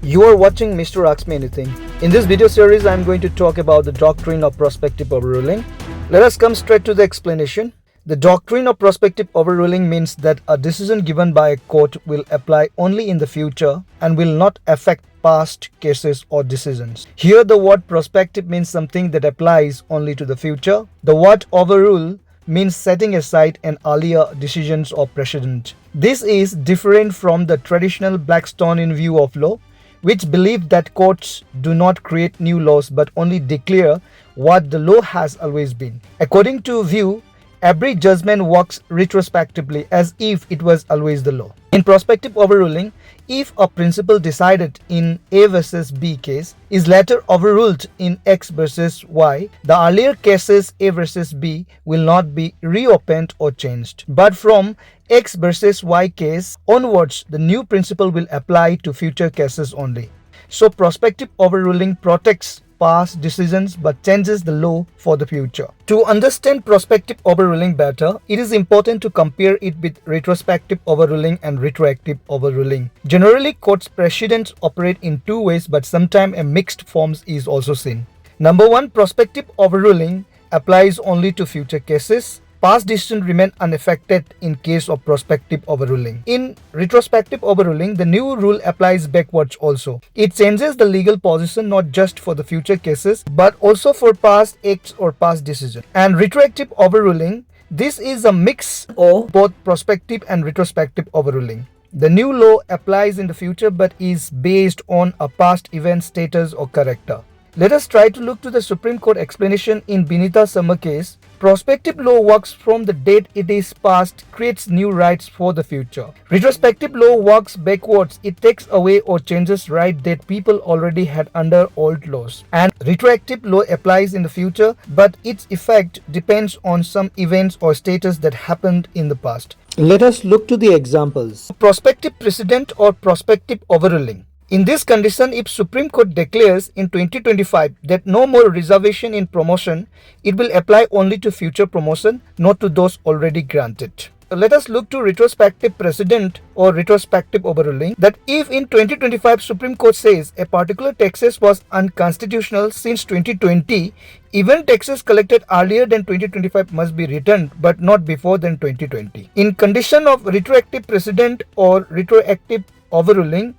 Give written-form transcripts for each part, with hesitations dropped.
You are watching Mr. Ask Me Anything. In this video series, I am going to talk about the doctrine of prospective overruling. Let us come straight to the explanation. The doctrine of prospective overruling means that a decision given by a court will apply only in the future and will not affect past cases or decisions. Here, the word prospective means something that applies only to the future. The word overrule means setting aside an earlier decisions or precedent. This is different from the traditional Blackstone view of law, which believe that courts do not create new laws but only declare what the law has always been. According to view, every judgment works retrospectively as if it was always the law. In prospective overruling, if a principle decided in A versus B case is later overruled in X versus Y, the earlier cases A versus B will not be reopened or changed. But from X versus Y case onwards, the new principle will apply to future cases only. So prospective overruling protects past decisions but changes the law for the future. To understand prospective overruling better, it is important to compare it with retrospective overruling and retroactive overruling. Generally, courts' precedents operate in two ways, but sometimes a mixed form is also seen. Number one, prospective overruling applies only to future cases. Past decisions remain unaffected in case of prospective overruling. In retrospective overruling, the new rule applies backwards also. It changes the legal position not just for the future cases but also for past acts or past decisions. And retroactive overruling, this is a mix of both prospective and retrospective overruling. The new law applies in the future but is based on a past event status or character. Let us try to look to the Supreme Court explanation in Vineeta Sharma case. Prospective law works from the date it is passed, creates new rights for the future. Retrospective law works backwards. It takes away or changes rights that people already had under old laws. And retroactive law applies in the future, but its effect depends on some events or status that happened in the past. Let us look to the examples. Prospective precedent or prospective overruling. In this condition, if Supreme Court declares in 2025 that no more reservation in promotion, it will apply only to future promotion, not to those already granted. Let us look to retrospective precedent or retrospective overruling, that if in 2025 Supreme Court says a particular taxes was unconstitutional since 2020, even taxes collected earlier than 2025 must be returned but not before than 2020. In condition of retroactive precedent or retroactive overruling,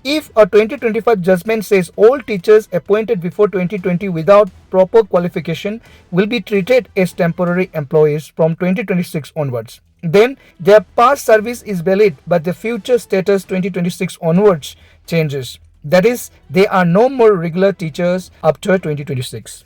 if a 2025 judgment says all teachers appointed before 2020 without proper qualification will be treated as temporary employees from 2026 onwards, then their past service is valid but the future status 2026 onwards changes. That is, they are no more regular teachers after 2026.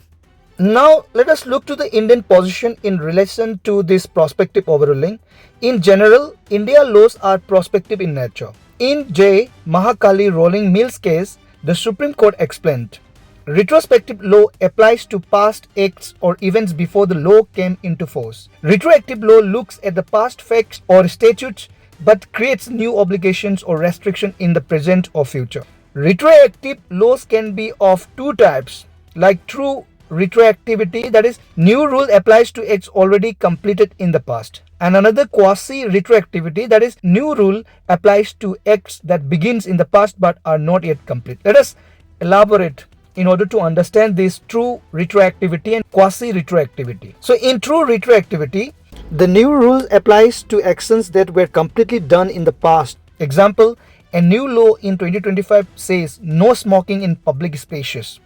Now let us look to the Indian position in relation to this prospective overruling. In general, India laws are prospective in nature. In J. Mahakali Rolling Mills case, the Supreme Court explained, retrospective law applies to past acts or events before the law came into force. Retroactive law looks at the past facts or statutes but creates new obligations or restrictions in the present or future. Retroactive laws can be of two types, like true retroactivity, that is, new rule applies to acts already completed in the past, and another quasi-retroactivity, that is, new rule applies to acts that begins in the past but are not yet complete. Let us elaborate in order to understand this true retroactivity and quasi-retroactivity. So in true retroactivity, the new rule applies to actions that were completely done in the past. Example, a new law in 2025 says no smoking in public spaces.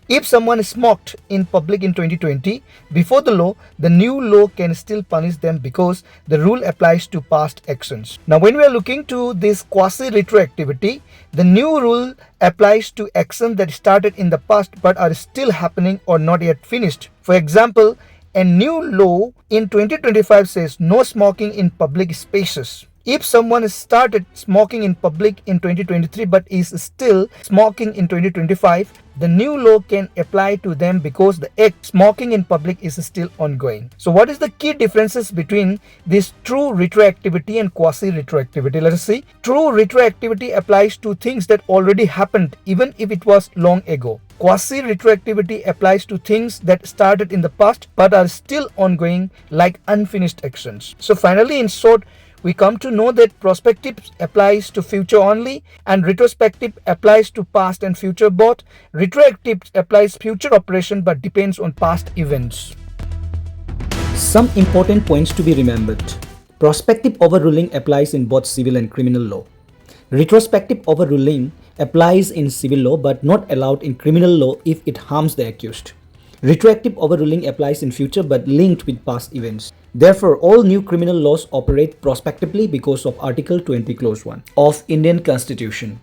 If someone smoked in public in 2020, before the law, the new law can still punish them because the rule applies to past actions. Now, when we are looking to this quasi-retroactivity, the new rule applies to actions that started in the past but are still happening or not yet finished. For example, a new law in 2025 says no smoking in public spaces. If someone started smoking in public in 2023 but is still smoking in 2025, the new law can apply to them because the act smoking in public is still ongoing. So what is the key differences between this true retroactivity and quasi-retroactivity? Let us see. True retroactivity applies to things that already happened even if it was long ago. Quasi-retroactivity applies to things that started in the past but are still ongoing, like unfinished actions. So finally, in short, we come to know that prospective applies to future only and retrospective applies to past and future both. Retroactive applies future operation but depends on past events. Some important points to be remembered. Prospective overruling applies in both civil and criminal law. Retrospective overruling applies in civil law but not allowed in criminal law if it harms the accused. Retroactive overruling applies in future but linked with past events. Therefore, all new criminal laws operate prospectively because of Article 20 Clause 1 of Indian Constitution.